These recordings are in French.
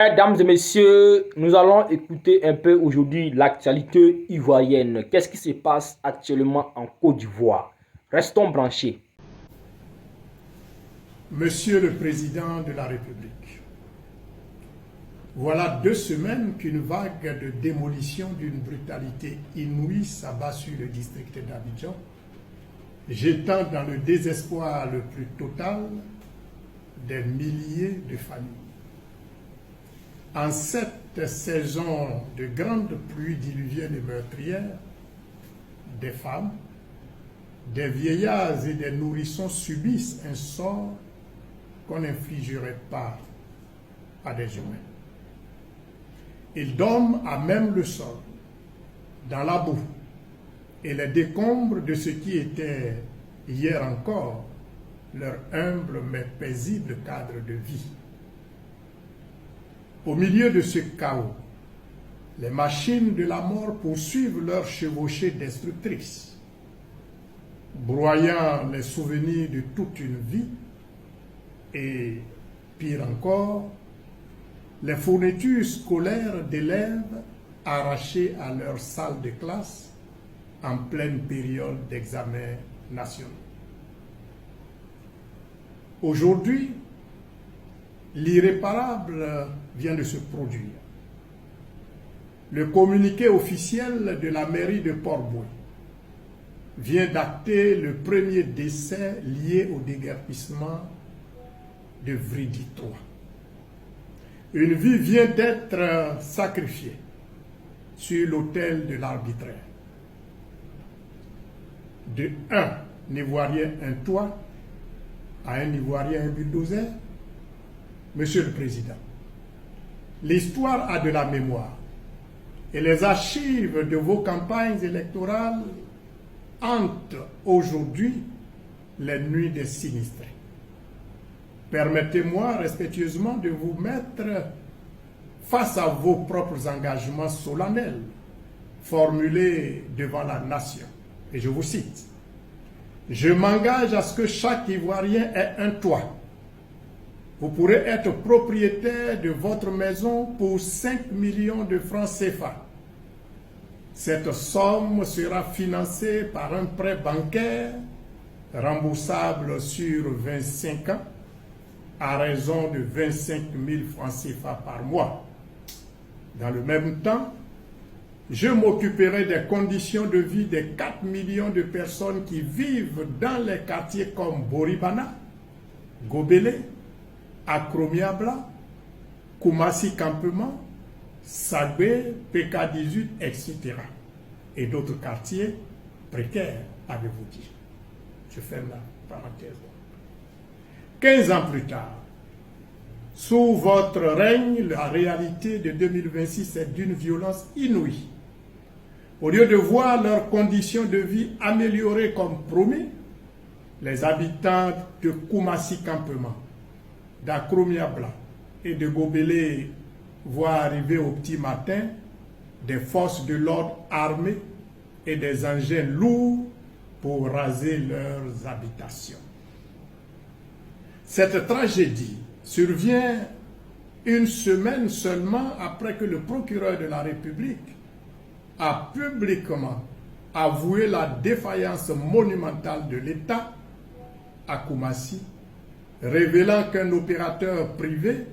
Mesdames et messieurs, nous allons écouter un peu aujourd'hui l'actualité ivoirienne. Qu'est-ce qui se passe actuellement en Côte d'Ivoire? Restons branchés. Monsieur le Président de la République, voilà 2 semaines qu'une vague de démolition d'une brutalité inouïe s'abat sur le district d'Abidjan, jetant dans le désespoir le plus total des milliers de familles. En cette saison de grandes pluies diluviennes et meurtrières, des femmes, des vieillards et des nourrissons subissent un sort qu'on n'infligerait pas à des humains. Ils dorment à même le sol, dans la boue et les décombres de ce qui était hier encore leur humble mais paisible cadre de vie. Au milieu de ce chaos, les machines de la mort poursuivent leur chevauchée destructrice, broyant les souvenirs de toute une vie et, pire encore, les fournitures scolaires d'élèves arrachés à leur salle de classe en pleine période d'examen national. Aujourd'hui, l'irréparable vient de se produire. Le communiqué officiel de la mairie de Port-Bouët vient d'acter le premier décès lié au déguerpissement de Vridi III. Une vie vient d'être sacrifiée sur l'autel de l'arbitraire. De un Ivoirien un toit à un Ivoirien un bulldozer. Monsieur le Président, l'histoire a de la mémoire et les archives de vos campagnes électorales hantent aujourd'hui les nuits des sinistrés. Permettez-moi respectueusement de vous mettre face à vos propres engagements solennels formulés devant la nation. Et je vous cite: « Je m'engage à ce que chaque Ivoirien ait un toit. Vous pourrez être propriétaire de votre maison pour 5 millions de francs CFA. Cette somme sera financée par un prêt bancaire remboursable sur 25 ans à raison de 25 000 francs CFA par mois. Dans le même temps, je m'occuperai des conditions de vie des 4 millions de personnes qui vivent dans les quartiers comme Boribana, Gobelé, Akromiabla, Koumassi Campement, Sagbé, PK18, etc. et d'autres quartiers précaires, avez-vous dit. Je ferme la parenthèse. 15 ans plus tard, sous votre règne, la réalité de 2026 est d'une violence inouïe. Au lieu de voir leurs conditions de vie améliorées comme promis, les habitants de Koumassi Campement, d'Akromiabla et de Gobelé voient arriver au petit matin des forces de l'ordre armées et des engins lourds pour raser leurs habitations. Cette tragédie survient une semaine seulement après que le procureur de la République a publiquement avoué la défaillance monumentale de l'État à Koumassi, révélant qu'un opérateur privé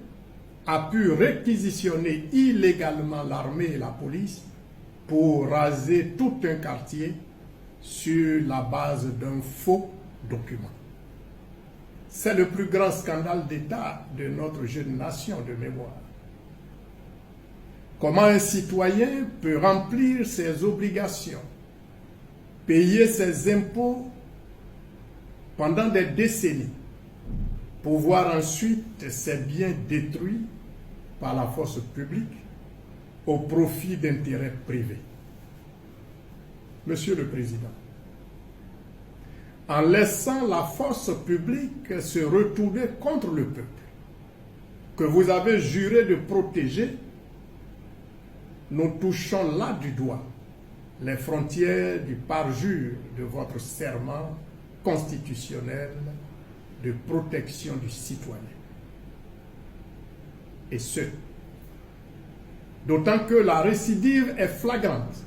a pu réquisitionner illégalement l'armée et la police pour raser tout un quartier sur la base d'un faux document. C'est le plus grand scandale d'État de notre jeune nation de mémoire. Comment un citoyen peut remplir ses obligations, payer ses impôts pendant des décennies, pour voir ensuite ses biens détruits par la force publique au profit d'intérêts privés? Monsieur le Président, en laissant la force publique se retourner contre le peuple, que vous avez juré de protéger, nous touchons là du doigt les frontières du parjure de votre serment constitutionnel de protection du citoyen. Et ce, d'autant que la récidive est flagrante.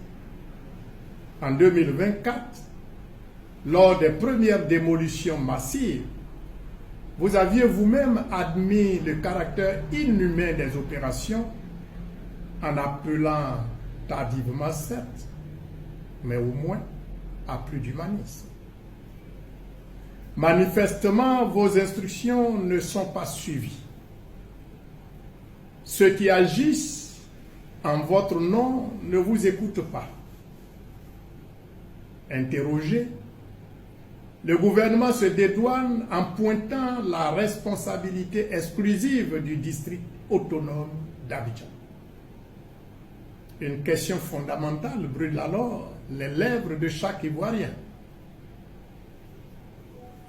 En 2024, lors des premières démolitions massives, vous aviez vous-même admis le caractère inhumain des opérations en appelant tardivement, certes, mais au moins à plus d'humanisme. Manifestement, vos instructions ne sont pas suivies. Ceux qui agissent en votre nom ne vous écoutent pas. Interrogé, le gouvernement se dédouane en pointant la responsabilité exclusive du district autonome d'Abidjan. Une question fondamentale brûle alors les lèvres de chaque Ivoirien.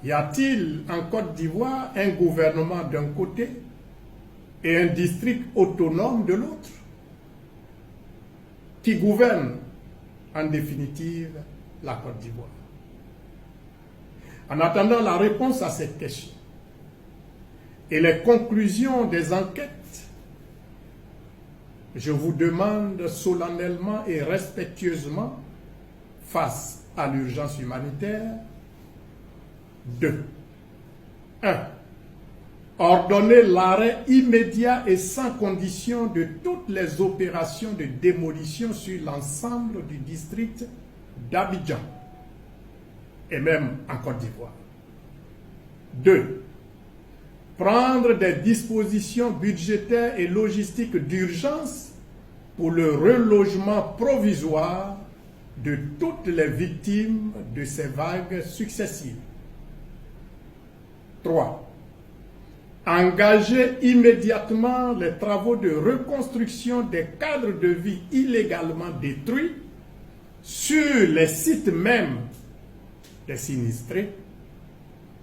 Y a-t-il en Côte d'Ivoire un gouvernement d'un côté et un district autonome de l'autre? Qui gouverne en définitive la Côte d'Ivoire? En attendant la réponse à cette question et les conclusions des enquêtes, je vous demande solennellement et respectueusement, face à l'urgence humanitaire, 2. 1. Ordonner l'arrêt immédiat et sans condition de toutes les opérations de démolition sur l'ensemble du district d'Abidjan et même en Côte d'Ivoire. 2. Prendre des dispositions budgétaires et logistiques d'urgence pour le relogement provisoire de toutes les victimes de ces vagues successives. 3. Engager immédiatement les travaux de reconstruction des cadres de vie illégalement détruits sur les sites mêmes des sinistrés,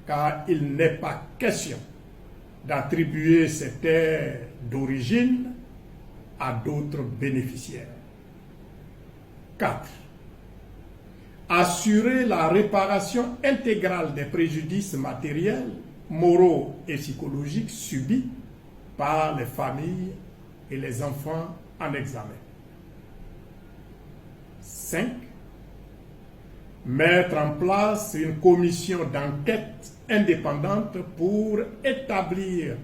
car il n'est pas question d'attribuer ces terres d'origine à d'autres bénéficiaires. 4. Assurer la réparation intégrale des préjudices matériels, moraux et psychologiques subis par les familles et les enfants en examen. 5. Mettre en place une commission d'enquête indépendante pour établir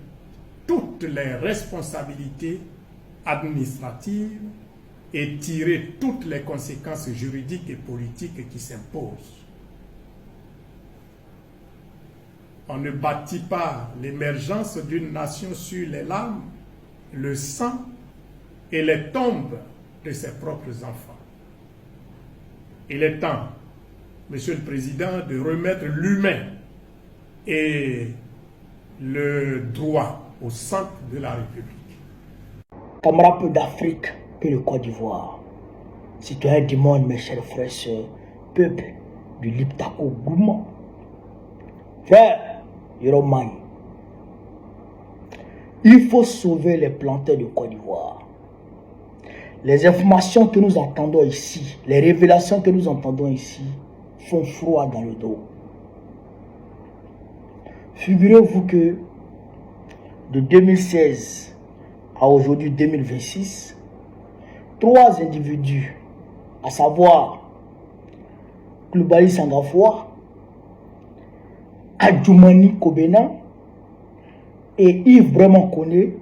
toutes les responsabilités administratives et tirer toutes les conséquences juridiques et politiques qui s'imposent. On ne bâtit pas l'émergence d'une nation sur les larmes, le sang et les tombes de ses propres enfants. Il est temps, Monsieur le Président, de remettre l'humain et le droit au centre de la République. Camarades d'Afrique et le Côte d'Ivoire, citoyens du monde, mes chers frères et sœurs, peuple du Liptako Gouma, frère Yoromani, il faut sauver les planteurs de Côte d'Ivoire. Les informations que nous entendons ici, les révélations que nous entendons ici, font froid dans le dos. Figurez-vous que de 2016 à aujourd'hui 2026, 3 individus, à savoir Koulibaly Sangafoua, Adjoumani Kobena et Yves Vraiment Koné,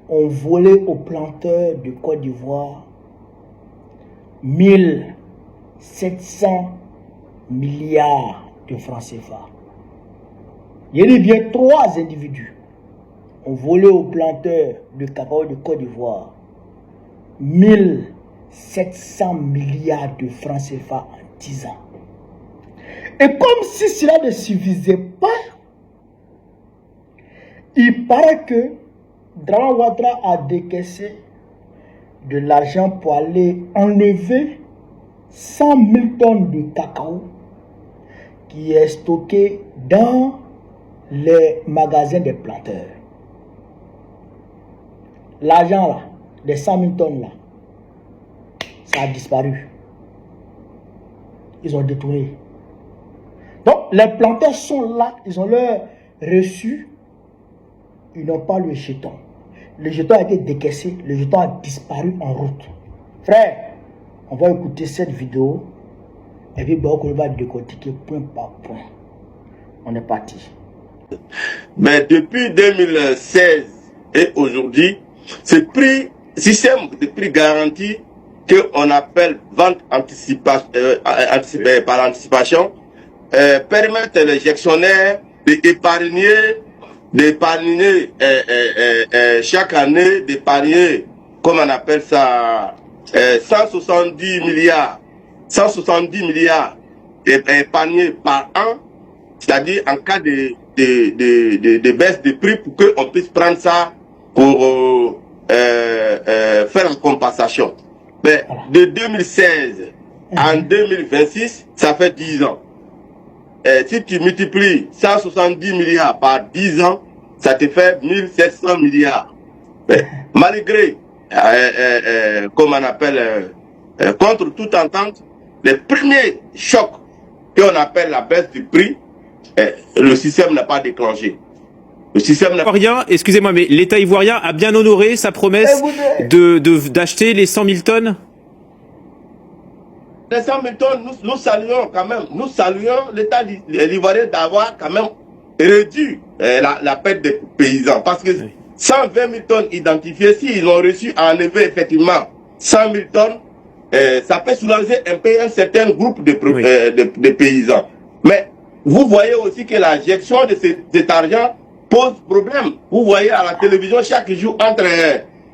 ont volé aux planteurs de Côte d'Ivoire 1700 milliards de francs CFA. Il y a bien 3 individus ont volé aux planteurs de cacao de Côte d'Ivoire 1700 milliards de francs CFA en 10 ans. Et comme si cela ne suffisait pas, il paraît que Draman Ouattara a décaissé de l'argent pour aller enlever 100 000 tonnes de cacao qui est stocké dans les magasins des planteurs. L'argent là, les 100 000 tonnes là, ça a disparu. Ils ont détourné. Donc les planteurs sont là, ils ont leur reçu, ils n'ont pas le jeton. le jeton a été décaissé, le jeton a disparu en route. Frère, on va écouter cette vidéo et puis on va décortiquer point par point. On est parti. Mais depuis 2016 et aujourd'hui, ce système de prix garanti qu'on appelle vente anticipée par anticipation permettent les gestionnaires d'épargner chaque année, d'épargner, comme on appelle ça, 170 milliards épargnés par an, c'est-à-dire en cas de baisse de prix pour qu'on puisse prendre ça pour faire une compensation. Mais de 2016 en 2026, ça fait 10 ans. Si tu multiplies 170 milliards par 10 ans, ça te fait 1700 milliards. Mais malgré, comme on appelle, contre toute entente, les premiers chocs qu'on appelle la baisse du prix, le système n'a pas déclenché. Le système n'a pas... Excusez-moi, mais l'État ivoirien a bien honoré sa promesse d'acheter les 100 000 tonnes. Les 100 000 tonnes, nous saluons quand même. Nous saluons l'État ivoirien d'avoir quand même réduit la perte des paysans. Parce que 120 000 tonnes identifiées, s'ils ont reçu à enlever effectivement 100 000 tonnes, ça peut soulager un peu un certain groupe de paysans. Mais vous voyez aussi que la gestion de cet argent pose problème. Vous voyez à la télévision chaque jour entre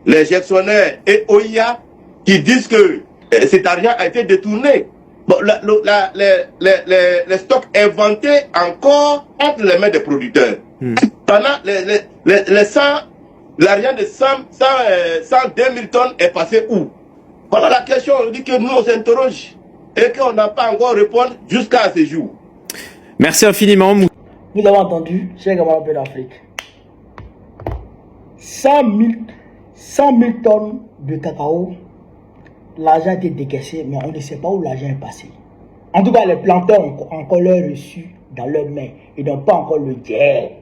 les gestionnaires et OIA qui disent que cet argent a été détourné. Bon, les stocks inventés encore entre les mains des producteurs. Pendant l'argent de 102 000 tonnes est passé où? Voilà la question, on dit que nous on s'interroge et qu'on n'a pas encore répondu jusqu'à ce jour. Merci infiniment. Vous avez entendu, chers camarades d'Afrique. 100 000 tonnes de cacao, l'argent a été décaissé, mais on ne sait pas où l'argent est passé. En tout cas, les planteurs ont encore leur reçu dans leurs mains. Ils n'ont pas encore le guet.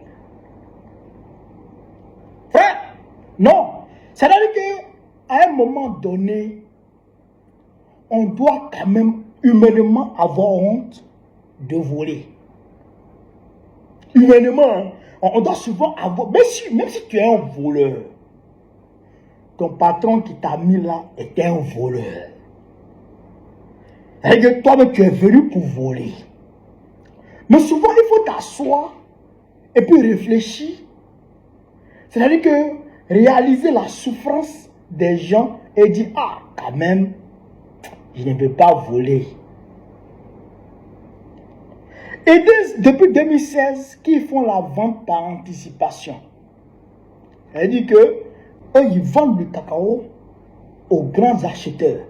Frère, non. C'est-à-dire qu'à un moment donné, on doit quand même humainement avoir honte de voler. Humainement, on doit souvent avoir, même si tu es un voleur, ton patron qui t'a mis là était un voleur. C'est-à-dire que toi-même tu es venu pour voler. Mais souvent il faut t'asseoir et puis réfléchir. C'est-à-dire que réaliser la souffrance des gens et dire, ah quand même, je ne veux pas voler. Et depuis 2016, qui font la vente par anticipation. C'est-à-dire que eux, ils vendent le cacao aux grands acheteurs,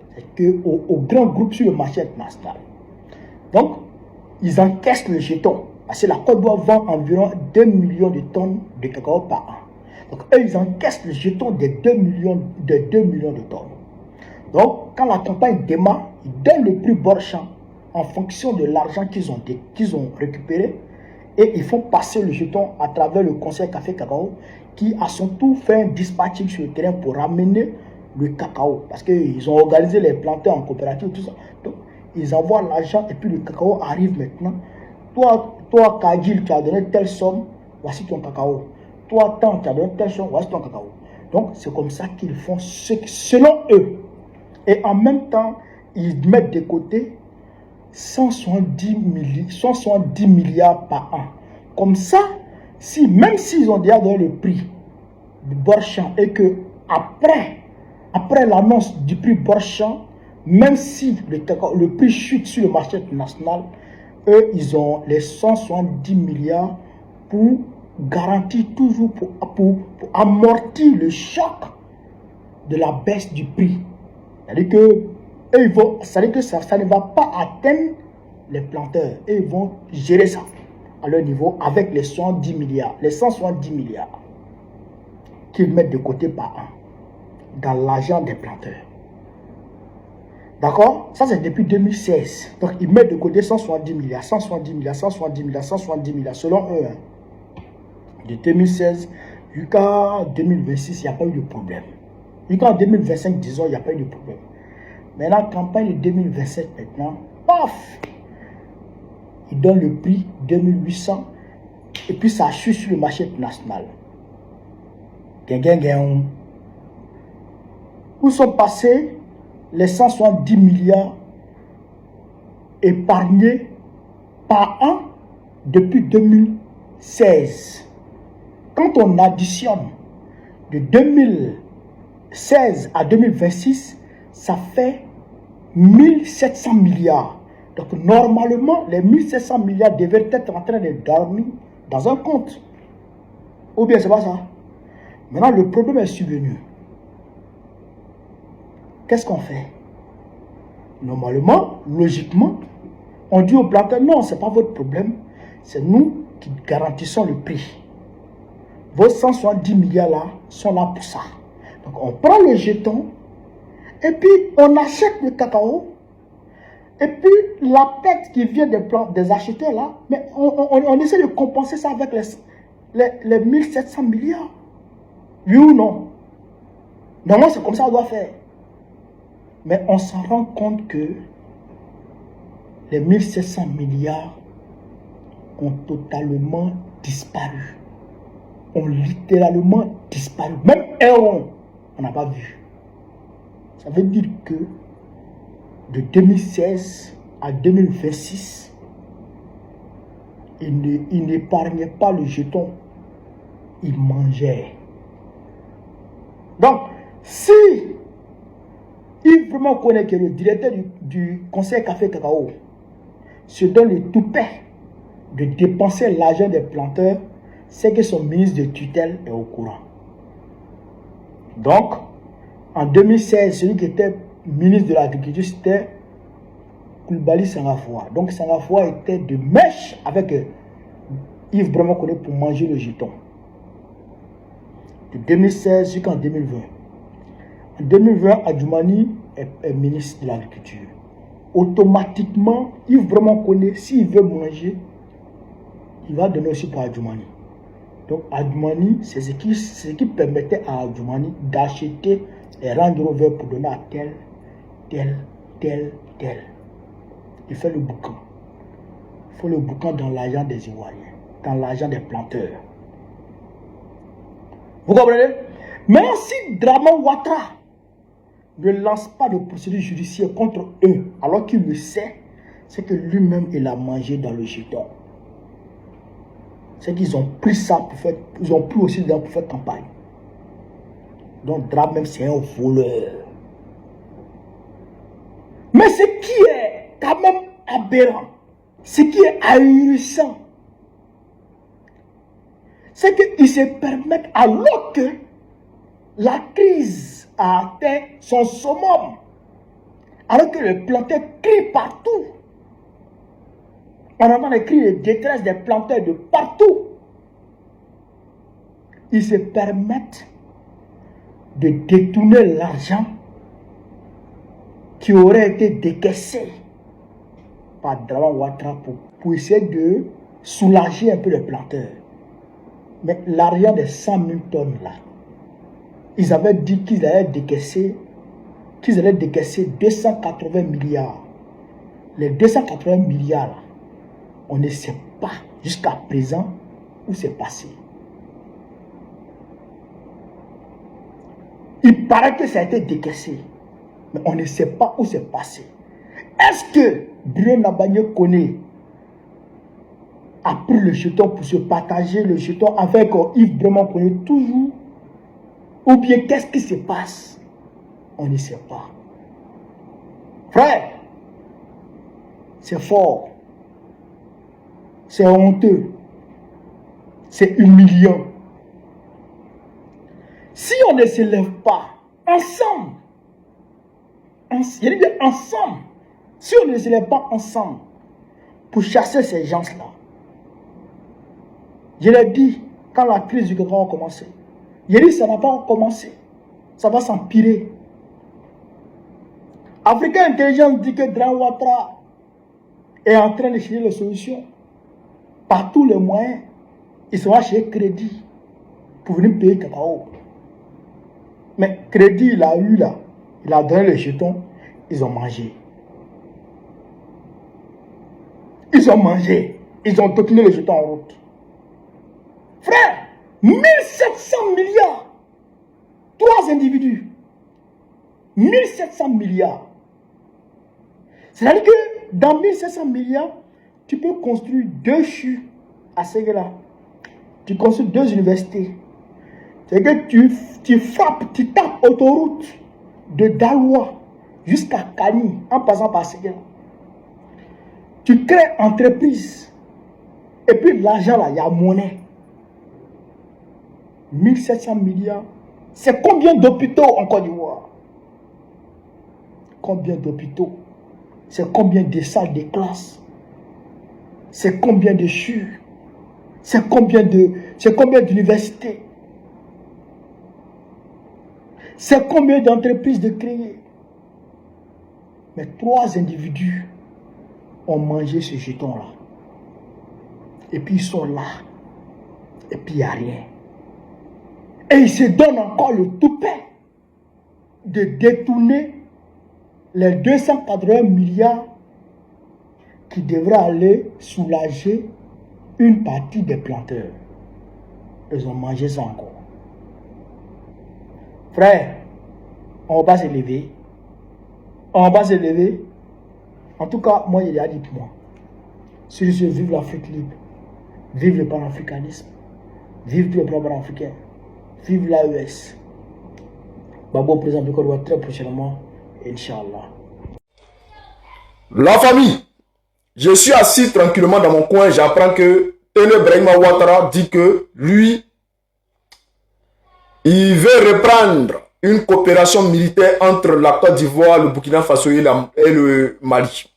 aux grands groupes sur le marché international. Donc, ils encaissent le jeton. Parce que la Côte d'Ivoire vend environ 2 millions de tonnes de cacao par an. Donc, eux, ils encaissent le jeton de 2 millions de tonnes. Donc, quand la campagne démarre, ils donnent le prix bord champ en fonction de l'argent qu'ils ont récupéré et ils font passer le jeton à travers le conseil café cacao qui à son tour fait un dispatching sur le terrain pour ramener le cacao parce qu'ils ont organisé les planteurs en coopérative tout ça. Donc ils envoient l'argent et puis le cacao arrive maintenant. Toi Kajil, tu as donné telle somme, voici ton cacao. Toi Tant, tu as donné telle somme, voici ton cacao. Donc c'est comme ça qu'ils font selon eux. Et en même temps, ils mettent de côté 170 milliards par an. Comme ça, même s'ils ont déjà donné le prix du bord champ et que après l'annonce du prix bord champ, même si le prix chute sur le marché international, eux, ils ont les 170 milliards pour garantir toujours, pour amortir le choc de la baisse du prix. C'est-à-dire que ça ne va pas atteindre les planteurs. Et ils vont gérer ça à leur niveau avec les 110 milliards, les 170 milliards qu'ils mettent de côté par an dans l'argent des planteurs. D'accord? Ça, c'est depuis 2016. Donc, ils mettent de côté 170 milliards, 170 milliards, 170 milliards, 170 milliards, selon eux. De 2016 Jusqu'en 2026, il n'y a pas eu de problème. Jusqu'en 2025, disons, il n'y a pas eu de problème. Maintenant, campagne de 2027, maintenant, paf, il donne le prix 2800 et puis ça chute sur le marché national. Où sont passés les 170 milliards épargnés par an depuis 2016? Quand on additionne de 2016 à 2026, ça fait 1700 milliards. Donc normalement, les 1700 milliards devaient être en train de dormir dans un compte. Ou bien c'est pas ça. Maintenant, le problème est survenu. Qu'est-ce qu'on fait? Normalement, logiquement, on dit aux planteurs, non, ce n'est pas votre problème, c'est nous qui garantissons le prix. Vos 170 milliards là sont là pour ça. Donc on prend le jeton et puis on achète le cacao. Et puis la perte qui vient des acheteurs là, mais on essaie de compenser ça avec les 1700 milliards. Oui ou non? Normalement c'est comme ça qu'on doit faire. Mais on s'en rend compte que les 1700 milliards ont totalement disparu. Ont littéralement disparu. Même un rond, on n'a pas vu. Ça veut dire que de 2016 à 2026, il n'épargnait pas le jeton, il mangeait. Donc, si il vraiment connaît que le directeur du conseil café cacao se donne le toupet de dépenser l'argent des planteurs, c'est que son ministre de tutelle est au courant. Donc, en 2016, celui qui était ministre de l'Agriculture, c'était Koulibaly Senghor. Donc, Senghor était de mèche avec Yves Brahma Koné pour manger le jeton. De 2016 jusqu'en 2020. En 2020, Adjoumani est ministre de l'Agriculture. Automatiquement, Yves Brahma Koné, s'il veut manger, il va donner aussi pour Adjoumani. Donc, Adjoumani, c'est ce qui permettait à Adjoumani d'acheter les Range Rover pour donner à tel. Il fait le boucan. Il faut le boucan dans l'argent des Ivoiriens, dans l'argent des planteurs. Vous comprenez? Même si Draman Ouattara ne lance pas de procédure judiciaire contre eux, alors qu'il le sait, c'est que lui-même, il a mangé dans le jeton. C'est qu'ils ont pris ça pour faire, ils ont pris aussi pour faire campagne. Donc Draman, c'est un voleur. Mais ce qui est quand même aberrant, ce qui est ahurissant, c'est qu'ils se permettent, alors que la crise a atteint son summum, alors que les planteurs crient partout. On entend les cris de détresse des planteurs de partout. Ils se permettent de détourner l'argent qui aurait été décaissé par Draman Ouattara pour essayer de soulager un peu les planteurs. Mais l'argent des 100 000 tonnes là, ils avaient dit qu'ils allaient décaisser 280 milliards. Les 280 milliards là, on ne sait pas jusqu'à présent où c'est passé. Il paraît que ça a été décaissé, mais on ne sait pas où c'est passé. Est-ce que Bruno Nabagné Koné a pris le jeton pour se partager le jeton avec Yves Brahma Koné toujours? Ou bien qu'est-ce qui se passe? On ne sait pas. Frère, c'est fort. C'est honteux. C'est humiliant. Si on ne se lève pas ensemble, je dis bien ensemble, si on ne se lève pas ensemble pour chasser ces gens-là, je l'ai dit quand la crise du cacao a commencé, je l'ai dit ça n'a pas commencé, ça va s'empirer. Africain Intelligence dit que Draman Ouattara est en train de chercher les solutions par tous les moyens. Ils sont chercher crédit. pour venir payer cacao. Mais crédit, il a eu là. Il a donné les jetons. Ils ont mangé. Ils ont mangé. Ils ont tourné les jetons en route. Frère, 1700 milliards. 3 individus. 1700 milliards. C'est-à-dire que dans 1700 milliards, tu peux construire 2 CHU à Séguéla. Tu construis 2 universités. C'est que tu frappes, tu tapes autoroute de Daloa jusqu'à Kani en passant par Séguéla. Tu crées entreprise. Et puis l'argent là, il y a monnaie. 1700 milliards. C'est combien d'hôpitaux en Côte d'Ivoire? Combien d'hôpitaux? C'est combien de salles de classe? C'est combien de CHU? C'est combien d'universités? C'est combien d'entreprises de créer? Mais 3 individus ont mangé ce jeton-là. Et puis ils sont là. Et puis il n'y a rien. Et ils se donnent encore le toupet de détourner les 280 milliards qui devraient aller soulager une partie des planteurs. Ils ont mangé ça encore. Frère, on va pas se lever. On va pas se lever. En tout cas, moi, il a dit pour moi. Si je vive l'Afrique libre, vive le panafricanisme, vive tous les peuples africains, vive l'AES. Babo président du Côte d'Ivoire très prochainement, Inch'Allah. La famille, je suis assis tranquillement dans mon coin, j'apprends que Tene Brahima Ouattara dit que lui, il veut reprendre une coopération militaire entre la Côte d'Ivoire, le Burkina Faso et le Mali.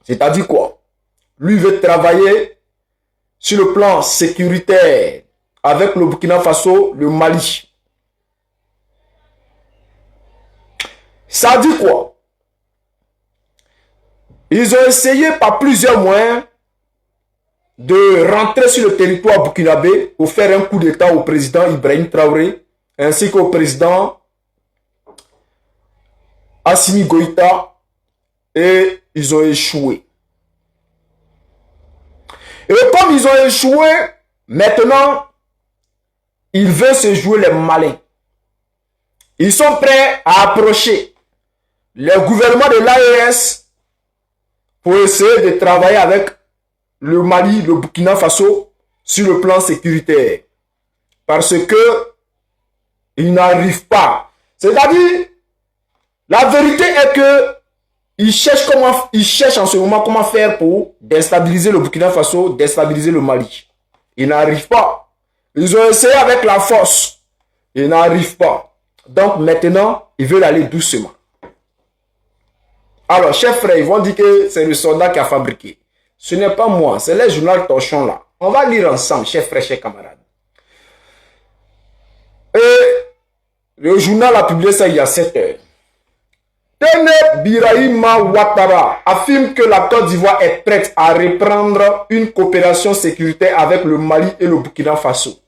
C'est-à-dire quoi? Lui veut travailler sur le plan sécuritaire avec le Burkina Faso, le Mali. Ça dit quoi? Ils ont essayé par plusieurs moyens de rentrer sur le territoire burkinabé pour faire un coup d'État au président Ibrahim Traoré ainsi qu'au président Assimi Goïta, et ils ont échoué. Et comme ils ont échoué, maintenant, ils veulent se jouer les malins. Ils sont prêts à approcher le gouvernement de l'AES pour essayer de travailler avec le Mali, le Burkina Faso sur le plan sécuritaire. Parce que ils n'arrivent pas. C'est-à-dire, la vérité est que ils cherchent en ce moment comment faire pour déstabiliser le Burkina Faso, déstabiliser le Mali. Ils n'arrivent pas. Ils ont essayé avec la force. Ils n'arrivent pas. Donc maintenant, ils veulent aller doucement. Alors, chers frères, ils vont dire que c'est le soldat qui a fabriqué. Ce n'est pas moi, c'est les journaux torchons là. On va lire ensemble, chers frères, chers camarades. Et le journal a publié ça il y a 7 heures. Tene Birahima Ouattara affirme que la Côte d'Ivoire est prête à reprendre une coopération sécuritaire avec le Mali et le Burkina Faso.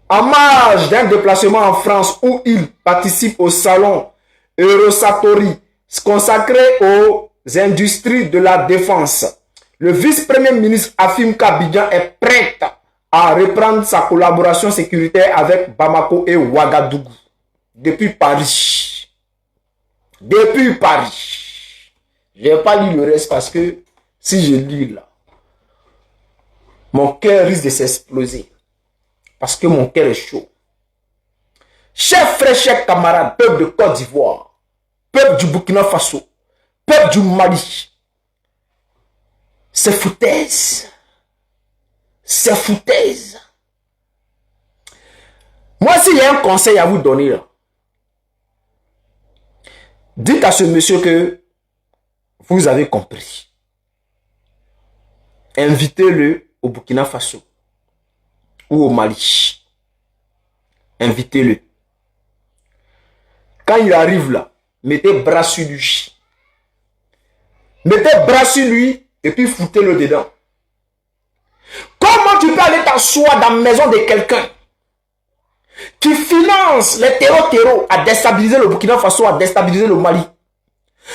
En marge d'un déplacement en France où il participe au salon Eurosatori consacré aux industries de la défense, le vice-premier ministre affirme qu'Abidjan est prête à reprendre sa collaboration sécuritaire avec Bamako et Ouagadougou depuis Paris. Depuis Paris. Je ne vais pas lire le reste parce que si je lis là, mon cœur risque de s'exploser. Parce que mon cœur est chaud. Chers frères, chers camarades, peuple de Côte d'Ivoire, peuple du Burkina Faso, peuple du Mali, c'est foutaise. C'est foutaise. Moi, s'il y a un conseil à vous donner, là, dites à ce monsieur que vous avez compris. Invitez-le au Burkina Faso ou au Mali. Invitez-le. Quand il arrive là, mettez bras sur lui. Mettez bras sur lui et puis foutez-le dedans. Comment tu peux aller t'asseoir dans la maison de quelqu'un qui finance les terreaux à déstabiliser le Burkina Faso, à déstabiliser le Mali,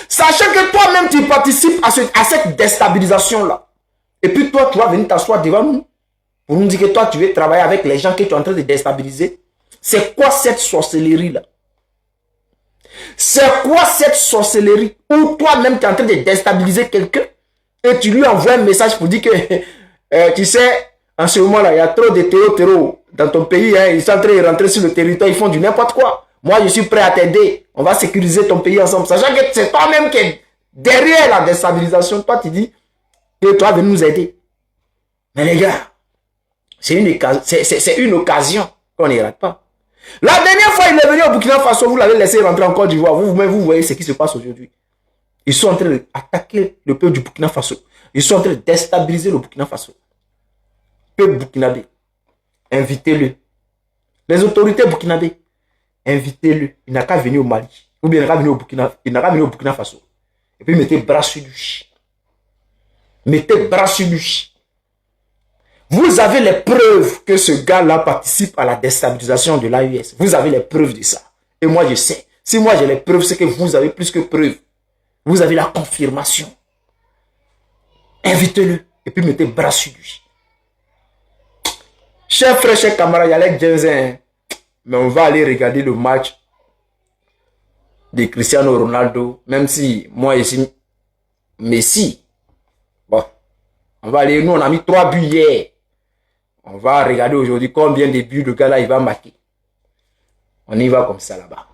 sachant que toi-même tu participes à cette déstabilisation-là. Et puis toi, tu vas venir t'asseoir devant nous pour nous dire que toi, tu veux travailler avec les gens que tu es en train de déstabiliser. C'est quoi cette sorcellerie-là? C'est quoi cette sorcellerie où toi-même tu es en train de déstabiliser quelqu'un et tu lui envoies un message pour dire que tu sais, en ce moment-là, il y a trop de terreaux dans ton pays, hein, ils sont en train de rentrer sur le territoire, ils font du n'importe quoi. Moi, je suis prêt à t'aider. On va sécuriser ton pays ensemble. Sachant que c'est toi-même qui est derrière la déstabilisation. Toi, tu dis que toi, venir nous aider. Mais les gars, c'est une occasion qu'on n'y rate pas. La dernière fois, il est venu au Burkina Faso, vous l'avez laissé rentrer en Côte d'Ivoire. Vous voyez ce qui se passe aujourd'hui. Ils sont en train d'attaquer le peuple du Burkina Faso. Ils sont en train de déstabiliser le Burkina Faso. Peuple burkinabé, invitez-le. Les autorités burkinabé, invitez-le. Il n'a qu'à venir au Mali. Ou bien il n'a qu'à venir au Burkina Faso. Et puis mettez bras sur lui. Mettez bras sur lui. Vous avez les preuves que ce gars-là participe à la déstabilisation de l'AES. Vous avez les preuves de ça. Et moi, je sais. Si moi j'ai les preuves, c'est que vous avez plus que preuves. Vous avez la confirmation. Invitez-le. Et puis mettez bras sur lui. Chers frères, chers camarades, il y a les Djenzin. Mais on va aller regarder le match de Cristiano Ronaldo. Même si moi ici, Messi. Bon, on va aller. Nous, on a mis 3 buts hier. On va regarder aujourd'hui combien de buts le gars là il va marquer. On y va comme ça là-bas.